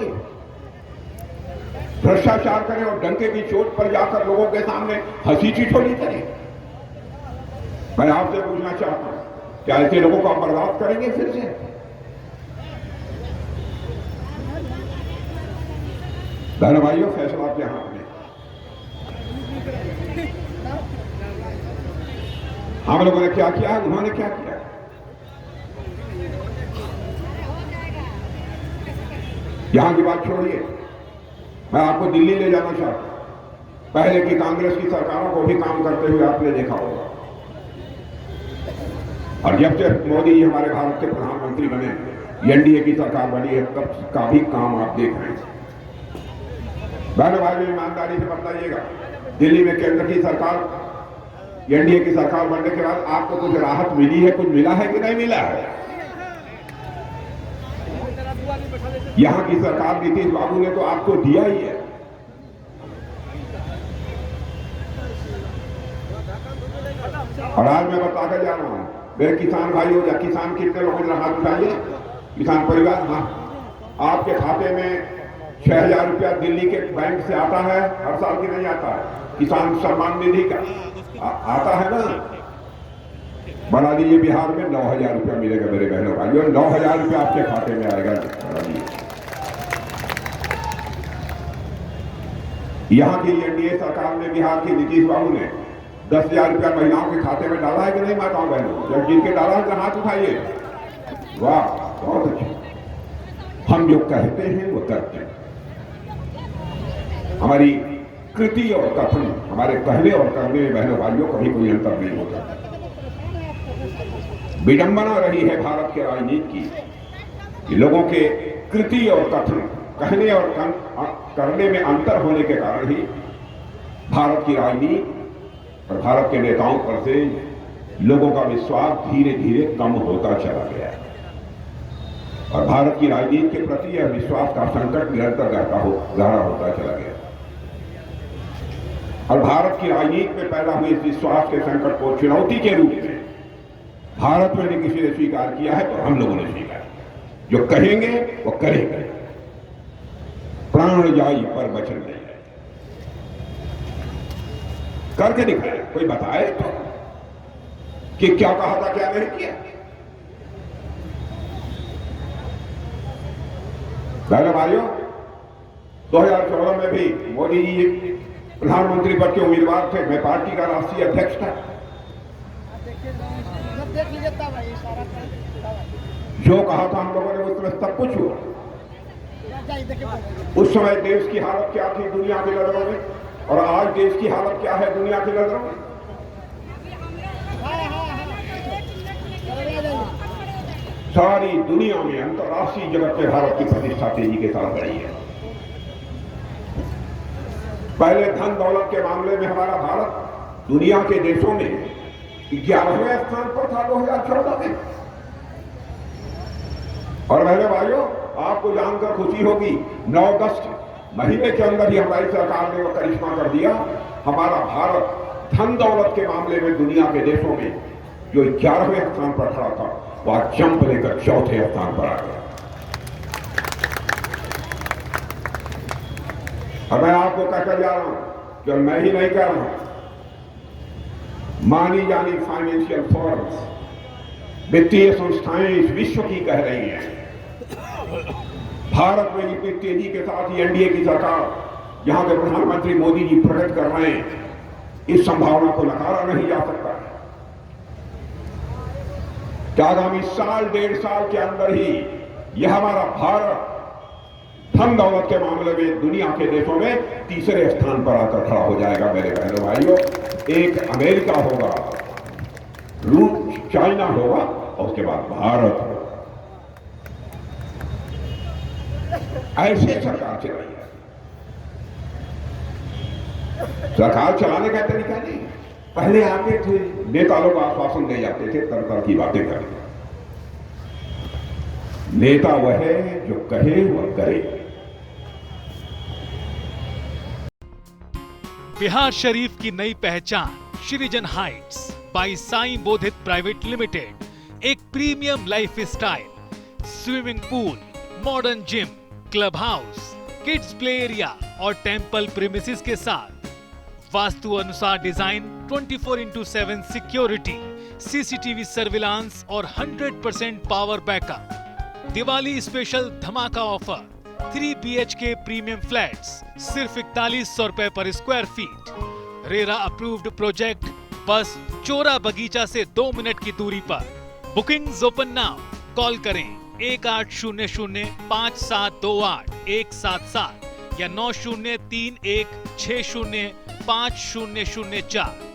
नहीं। भ्रष्टाचार करें और डंके की चोट पर जाकर लोगों के सामने हंसी ठिठोली करें। मैं आपसे पूछना चाहता हूं, क्या ऐसे लोगों को आप बर्बाद करेंगे फिर से? बहनों भाइयों, फैसला आपके हाथ में। हम लोगों ने क्या किया, उन्होंने क्या किया? यहां की बात छोड़िए, मैं आपको दिल्ली ले जाना चाहता हूं। पहले की कांग्रेस की सरकारों को भी काम करते हुए आपने देखा होगा, और जब से मोदी जी हमारे भारत के प्रधानमंत्री बने, एनडीए की सरकार बनी है, तब का भी काम आप देख रहे हैं। बहनों भाइयों, ईमानदारी से बताइएगा, दिल्ली में केंद्र की सरकार, एनडीए की सरकार बनने के बाद आपको कुछ राहत मिली है, कुछ मिला है कि नहीं मिला है? यहां की सरकार नीतीश बाबू ने तो आपको दिया ही है। और आज मैं बताकर जा रहा हूं, मेरे किसान भाइयों, या किसान कितने लोगों ने हाथ उठाइए, किसान परिवार, हाँ, आपके खाते में 6,000 रुपया दिल्ली के बैंक से आता है हर साल की नहीं आता है? किसान सम्मान निधि का आता है ना? बना दीजिए, बिहार में 9,000 रुपया मिलेगा मेरे बहनों भाइयों, 9,000 रुपया आपके खाते में आएगा। यहां की एनडीए सरकार ने, बिहार की नीतीश बाबू ने 10,000 रुपया महिलाओं के खाते में डाला है कि नहीं माताओं बहनों? जब जिनके डाला है तो हाथ उठाइए। वाह, बहुत अच्छा। हम जो कहते हैं वो करते हैं। हमारी कृति और कथन, हमारे कहने और करने में बहनों भाइयों कभी कोई अंतर नहीं होता। विडंबना रही है भारत की राजनीति की कि लोगों के कृति और कथन, कहने और करने में अंतर होने के कारण ही भारत की राजनीति और भारत के नेताओं पर से लोगों का विश्वास धीरे धीरे कम होता चला गया है, और भारत की राजनीति के प्रति यह विश्वास का संकट निरंतर गहरा होता चला गया। और भारत की राजनीति में पैदा हुए इस विश्वास के संकट को चुनौती के रूप में भारत में ने किसी ने स्वीकार किया है, तो हम लोगों ने स्वीकार किया। जो कहेंगे वो करेंगे, प्राण जाई पर वचन नहीं है। करके दिखाए, कोई बताए तो कि क्या कहा था, क्या नहीं किया। बहनों भाइयों, 2014 में भी मोदी जी प्रधानमंत्री पद के उम्मीदवार थे, मैं पार्टी का राष्ट्रीय अध्यक्ष था। जो कहा था हम लोगों ने, उसमें सब कुछ हुआ। उस समय देश की हालत क्या थी दुनिया की नजरों में, और आज देश की हालत क्या है दुनिया की नजरों में? सारी दुनिया में, अंतर्राष्ट्रीय जगत में भारत की प्रतिष्ठा तेजी के साथ बढ़ी है। पहले धन दौलत के मामले में हमारा भारत दुनिया के देशों में 11वें स्थान पर था 2014 में। और मेरे भाइयों, आपको जानकर खुशी होगी, 9 अगस्त महीने के अंदर ही हमारी सरकार ने वो करिश्मा कर दिया। हमारा भारत धन दौलत के मामले में दुनिया के देशों में जो 11वें स्थान पर खड़ा था, वह जंप लेकर 4थे स्थान पर आ गया। और मैं आपको कहकर जा रहा हूं कि मैं ही नहीं कह रहा हूं, मानी जानी फाइनेंशियल फर्म्स, वित्तीय संस्थाएं इस विश्व की कह रही हैं, भारत में इतनी तेजी के साथ ही एनडीए की सरकार, यहां के प्रधानमंत्री मोदी जी प्रकट कर रहे हैं, इस संभावना को नकारा नहीं जा सकता है कि आगामी साल 1.5 साल के अंदर ही यह हमारा भारत धन दौलत के मामले में दुनिया के देशों में 3रे स्थान पर आकर खड़ा हो जाएगा। मेरे बहनों भाइयों, एक अमेरिका होगा, रूस, चाइना होगा, और उसके बाद भारत होगा। ऐसे सरकार चलाई है। सरकार चलाने का तरीका नहीं, पहले आते थे नेता लोग आश्वासन दे जाते थे, तरह तरह की बातें करते। नेता वह है जो कहे वह करे। बिहार शरीफ की नई पहचान Srijan heights by Sai Bodhit private limited, एक premium lifestyle, swimming pool, modern gym, club house, kids play area और टेंपल प्रीमिसेस के साथ वास्तु अनुसार डिजाइन, 24/7 सिक्योरिटी, सीसीटीवी सर्विलांस और 100% पावर बैकअप। दिवाली स्पेशल धमाका ऑफर, 3 BHK प्रीमियम फ्लैट्स सिर्फ 4100 रुपए पर square feet. RERA approved project, बस चोरा बगीचा से 2 मिनट की दूरी पर। Bookings open now. कॉल करें 1800-5728-177 या 9031605004।